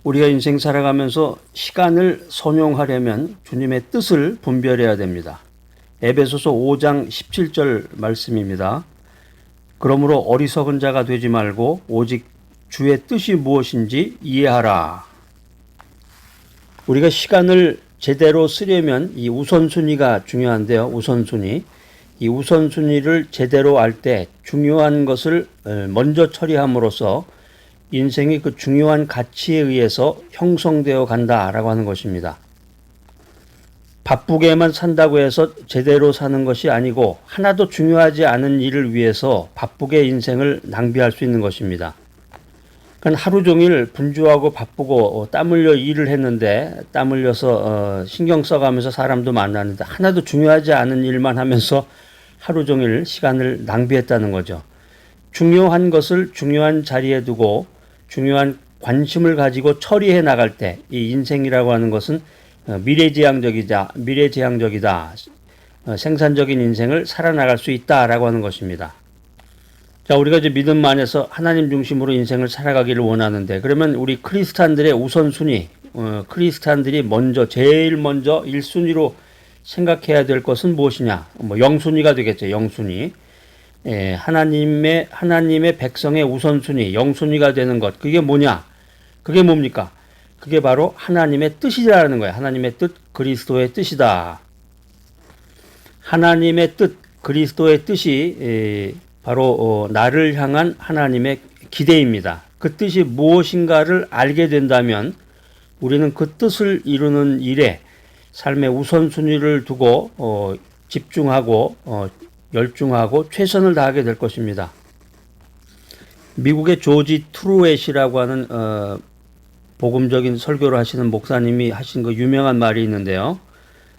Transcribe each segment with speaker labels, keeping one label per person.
Speaker 1: 우리가 인생 살아가면서 시간을 선용하려면 주님의 뜻을 분별해야 됩니다. 에베소서 5장 17절 말씀입니다. 그러므로 어리석은 자가 되지 말고 오직 주의 뜻이 무엇인지 이해하라. 우리가 시간을 제대로 쓰려면 이 우선순위가 중요한데요. 우선순위. 이 우선순위를 제대로 알 때 중요한 것을 먼저 처리함으로써 인생이 그 중요한 가치에 의해서 형성되어 간다라고 하는 것입니다. 바쁘게만 산다고 해서 제대로 사는 것이 아니고 하나도 중요하지 않은 일을 위해서 바쁘게 인생을 낭비할 수 있는 것입니다. 그러니까 하루 종일 분주하고 바쁘고 땀 흘려 일을 했는데 땀 흘려서 신경 써가면서 사람도 만났는데 하나도 중요하지 않은 일만 하면서 하루 종일 시간을 낭비했다는 거죠. 중요한 것을 중요한 자리에 두고 중요한 관심을 가지고 처리해 나갈 때 이 인생이라고 하는 것은 미래지향적이다. 생산적인 인생을 살아나갈 수 있다라고 하는 것입니다. 자, 우리가 이제 믿음 안에서 하나님 중심으로 인생을 살아가기를 원하는데, 그러면 우리 크리스찬들의 우선순위, 크리스찬들이 제일 먼저 1순위로 생각해야 될 것은 무엇이냐? 영순위가 되겠죠. 영순위. 하나님의 백성의 우선순위, 영순위가 되는 것. 그게 뭐냐? 그게 뭡니까? 그게 바로 하나님의 뜻이라는 거예요. 하나님의 뜻, 그리스도의 뜻이다. 하나님의 뜻, 그리스도의 뜻이 바로 나를 향한 하나님의 기대입니다. 그 뜻이 무엇인가를 알게 된다면 우리는 그 뜻을 이루는 일에 삶의 우선순위를 두고 집중하고 열중하고 최선을 다하게 될 것입니다. 미국의 조지 트루엣이라고 하는 복음적인 설교를 하시는 목사님이 하신 그 유명한 말이 있는데요.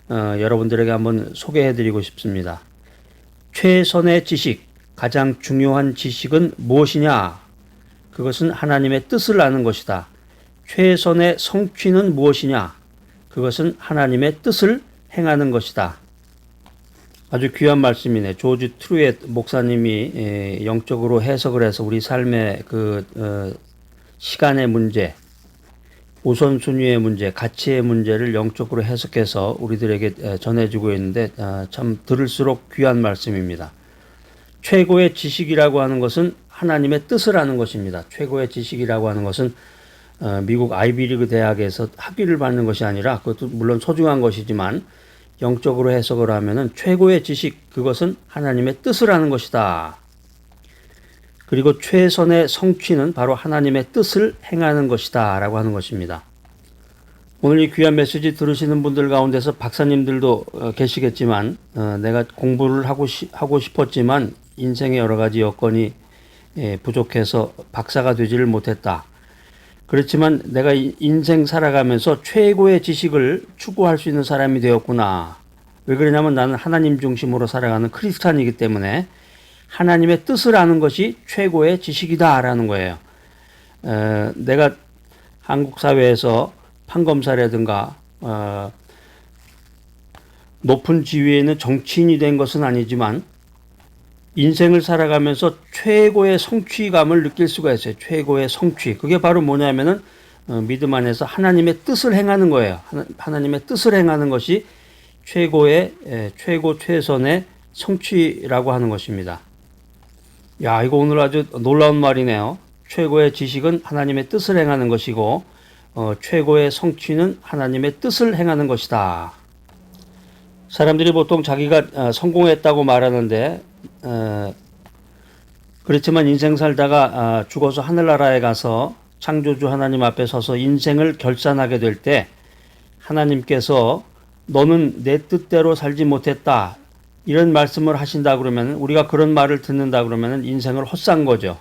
Speaker 1: 여러분들에게 한번 소개해드리고 싶습니다. 최선의 지식, 가장 중요한 지식은 무엇이냐? 그것은 하나님의 뜻을 아는 것이다. 최선의 성취는 무엇이냐? 그것은 하나님의 뜻을 행하는 것이다. 아주 귀한 말씀이네. 조지 트루엣 목사님이 영적으로 해석을 해서 우리 삶의 시간의 문제, 우선순위의 문제, 가치의 문제를 영적으로 해석해서 우리들에게 전해주고 있는데 참 들을수록 귀한 말씀입니다. 최고의 지식이라고 하는 것은 하나님의 뜻을 아는 것입니다. 최고의 지식이라고 하는 것은 미국 아이비리그 대학에서 학위를 받는 것이 아니라 그것도 물론 소중한 것이지만 영적으로 해석을 하면은 최고의 지식, 그것은 하나님의 뜻을 아는 것이다. 그리고 최선의 성취는 바로 하나님의 뜻을 행하는 것이다 라고 하는 것입니다. 오늘 이 귀한 메시지 들으시는 분들 가운데서 박사님들도 계시겠지만 내가 공부를 하고 싶었지만 인생의 여러 가지 여건이 부족해서 박사가 되지를 못했다. 그렇지만 내가 인생 살아가면서 최고의 지식을 추구할 수 있는 사람이 되었구나. 왜 그러냐면 나는 하나님 중심으로 살아가는 크리스찬이기 때문에 하나님의 뜻을 아는 것이 최고의 지식이다라는 거예요. 내가 한국 사회에서 판검사라든가 높은 지위에 있는 정치인이 된 것은 아니지만 인생을 살아가면서 최고의 성취감을 느낄 수가 있어요. 최고의 성취. 그게 바로 뭐냐면은 믿음 안에서 하나님의 뜻을 행하는 거예요. 하나님의 뜻을 행하는 것이 최선의 성취라고 하는 것입니다. 야, 이거 오늘 아주 놀라운 말이네요. 최고의 지식은 하나님의 뜻을 행하는 것이고 최고의 성취는 하나님의 뜻을 행하는 것이다. 사람들이 보통 자기가 성공했다고 말하는데 그렇지만 인생 살다가 죽어서 하늘나라에 가서 창조주 하나님 앞에 서서 인생을 결산하게 될 때 하나님께서 너는 내 뜻대로 살지 못했다 이런 말씀을 하신다 그러면 우리가 그런 말을 듣는다 그러면 인생을 헛산 거죠.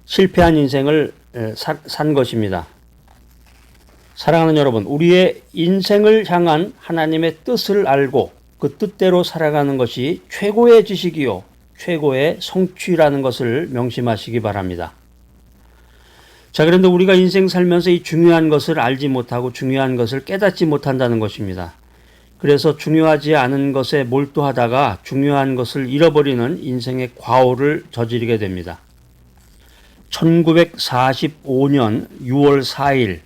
Speaker 1: 실패한 인생을 산 것입니다. 사랑하는 여러분, 우리의 인생을 향한 하나님의 뜻을 알고 그 뜻대로 살아가는 것이 최고의 지식이요 최고의 성취라는 것을 명심하시기 바랍니다. 자, 그런데 우리가 인생 살면서 이 중요한 것을 알지 못하고 중요한 것을 깨닫지 못한다는 것입니다. 그래서 중요하지 않은 것에 몰두하다가 중요한 것을 잃어버리는 인생의 과오를 저지르게 됩니다. 1945년 6월 4일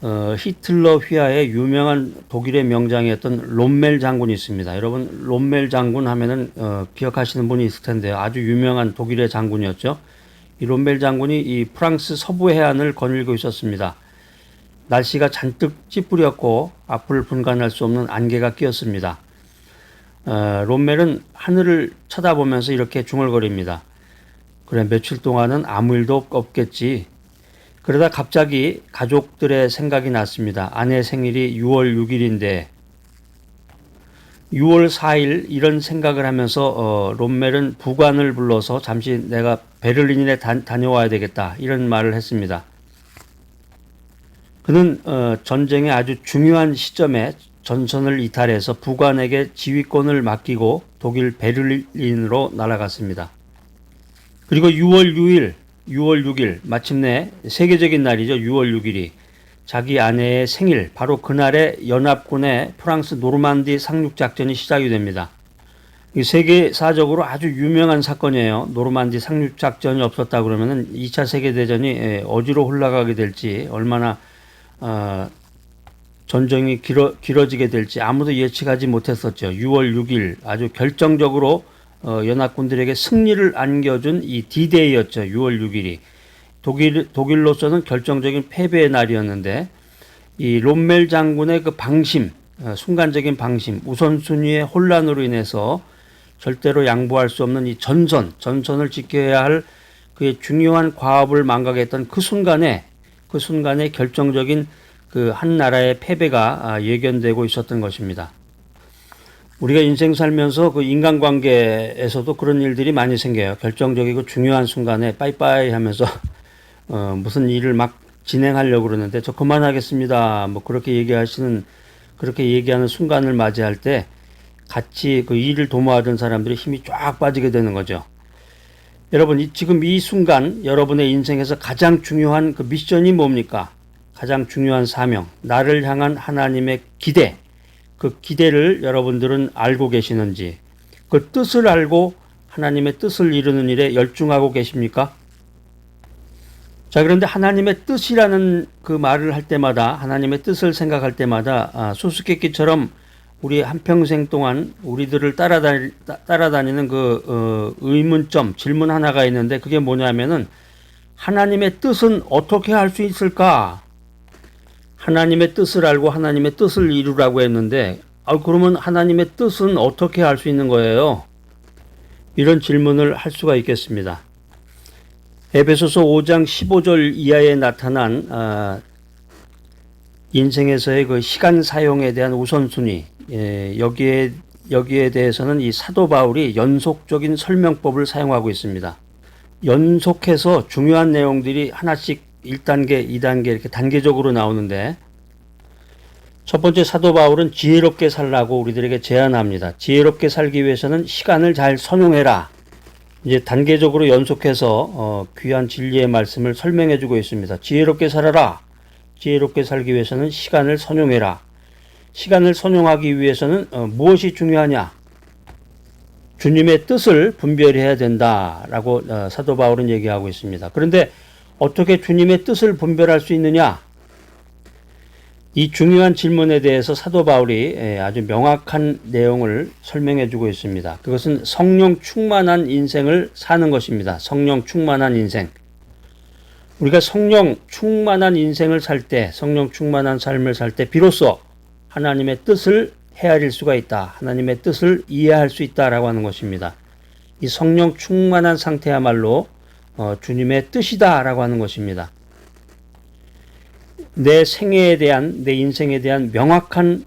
Speaker 1: 히틀러 휘하에 유명한 독일의 명장이었던 롬멜 장군이 있습니다. 여러분 롬멜 장군 하면은 기억하시는 분이 있을 텐데요. 아주 유명한 독일의 장군이었죠. 이 롬멜 장군이 이 프랑스 서부 해안을 거닐고 있었습니다. 날씨가 잔뜩 찌뿌렸고 앞을 분간할 수 없는 안개가 끼었습니다. 롬멜은 하늘을 쳐다보면서 이렇게 중얼거립니다. 그래, 며칠 동안은 아무 일도 없겠지. 그러다 갑자기 가족들의 생각이 났습니다. 아내 생일이 6월 6일인데 6월 4일 이런 생각을 하면서 롬멜은 부관을 불러서 잠시 내가 베를린에 다녀와야 되겠다 이런 말을 했습니다. 그는 전쟁의 아주 중요한 시점에 전선을 이탈해서 부관에게 지휘권을 맡기고 독일 베를린으로 날아갔습니다. 그리고 6월 6일 마침내 세계적인 날이죠. 6월 6일이 자기 아내의 생일 바로 그날에 연합군의 프랑스 노르만디 상륙작전이 시작이 됩니다. 세계사적으로 아주 유명한 사건이에요. 노르만디 상륙작전이 없었다 그러면은 2차 세계대전이 어디로 흘러가게 될지 얼마나 전쟁이 길어지게 될지 아무도 예측하지 못했었죠. 6월 6일 아주 결정적으로 연합군들에게 승리를 안겨준 이 D-Day였죠. 6월 6일이. 독일로서는 결정적인 패배의 날이었는데 이 롬멜 장군의 그 방심, 순간적인 방심, 우선순위의 혼란으로 인해서 절대로 양보할 수 없는 이 전선을 지켜야 할 그의 중요한 과업을 망각했던 그 순간에 결정적인 그 한 나라의 패배가 예견되고 있었던 것입니다. 우리가 인생 살면서 그 인간관계에서도 그런 일들이 많이 생겨요. 결정적이고 중요한 순간에 빠이빠이 하면서 무슨 일을 막 진행하려고 그러는데 저 그만하겠습니다. 뭐 그렇게 얘기하는 순간을 맞이할 때 같이 그 일을 도모하던 사람들이 힘이 쫙 빠지게 되는 거죠. 여러분 지금 이 순간 여러분의 인생에서 가장 중요한 그 미션이 뭡니까? 가장 중요한 사명, 나를 향한 하나님의 기대, 그 기대를 여러분들은 알고 계시는지, 그 뜻을 알고 하나님의 뜻을 이루는 일에 열중하고 계십니까? 자, 그런데 하나님의 뜻이라는 그 말을 할 때마다, 하나님의 뜻을 생각할 때마다 수수께끼처럼 우리 한평생 동안 우리들을 따라다니는 그 의문점, 질문 하나가 있는데 그게 뭐냐면은 하나님의 뜻은 어떻게 할 수 있을까? 하나님의 뜻을 알고 하나님의 뜻을 이루라고 했는데 그러면 하나님의 뜻은 어떻게 할 수 있는 거예요? 이런 질문을 할 수가 있겠습니다. 에베소서 5장 15절 이하에 나타난 인생에서의 그 시간 사용에 대한 우선순위, 여기에 대해서는 이 사도 바울이 연속적인 설명법을 사용하고 있습니다. 연속해서 중요한 내용들이 하나씩 1단계, 2단계 이렇게 단계적으로 나오는데 첫 번째 사도 바울은 지혜롭게 살라고 우리들에게 제안합니다. 지혜롭게 살기 위해서는 시간을 잘 선용해라. 이제 단계적으로 연속해서 귀한 진리의 말씀을 설명해 주고 있습니다. 지혜롭게 살아라. 지혜롭게 살기 위해서는 시간을 선용해라. 시간을 선용하기 위해서는 무엇이 중요하냐? 주님의 뜻을 분별해야 된다라고 사도 바울은 얘기하고 있습니다. 그런데 어떻게 주님의 뜻을 분별할 수 있느냐? 이 중요한 질문에 대해서 사도 바울이 아주 명확한 내용을 설명해 주고 있습니다. 그것은 성령 충만한 인생을 사는 것입니다. 성령 충만한 인생. 우리가 성령 충만한 인생을 살 때, 성령 충만한 삶을 살 때 비로소 하나님의 뜻을 헤아릴 수가 있다. 하나님의 뜻을 이해할 수 있다라고 하는 것입니다. 이 성령 충만한 상태야말로 주님의 뜻이다라고 하는 것입니다. 내 생애에 대한, 내 인생에 대한 명확한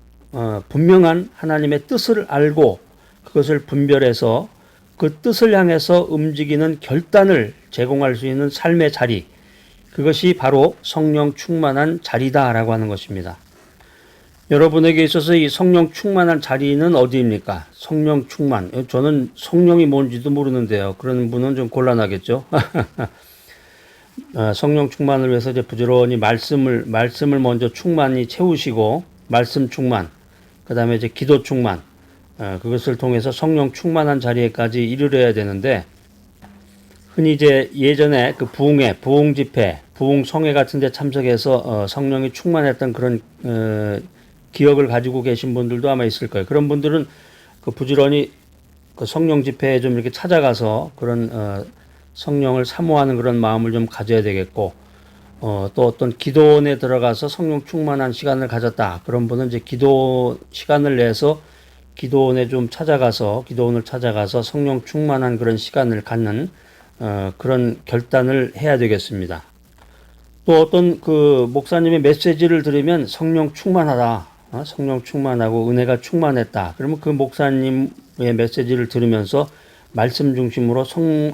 Speaker 1: 분명한 하나님의 뜻을 알고 그것을 분별해서 그 뜻을 향해서 움직이는 결단을 제공할 수 있는 삶의 자리, 그것이 바로 성령 충만한 자리다라고 하는 것입니다. 여러분에게 있어서 이 성령 충만한 자리는 어디입니까? 성령 충만. 저는 성령이 뭔지도 모르는데요. 그런 분은 좀 곤란하겠죠. 성령 충만을 위해서 이제 부지런히 말씀을 먼저 충만히 채우시고 말씀 충만, 그 다음에 이제 기도 충만, 그것을 통해서 성령 충만한 자리에까지 이르러야 되는데 흔히 이제 예전에 그 부흥 집회, 부흥 성회 같은 데 참석해서 성령이 충만했던 그런 기억을 가지고 계신 분들도 아마 있을 거예요. 그런 분들은 그 부지런히 그 성령 집회에 좀 이렇게 찾아가서 그런 성령을 사모하는 그런 마음을 좀 가져야 되겠고, 또 어떤 기도원에 들어가서 성령 충만한 시간을 가졌다. 그런 분은 이제 기도 시간을 내서 기도원을 찾아가서 성령 충만한 그런 시간을 갖는 그런 결단을 해야 되겠습니다. 또 어떤 그 목사님의 메시지를 들으면 성령 충만하다. 성령 충만하고 은혜가 충만했다. 그러면 그 목사님의 메시지를 들으면서 말씀 중심으로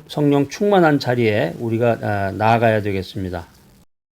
Speaker 1: 성령 충만한 자리에 우리가 나아가야 되겠습니다.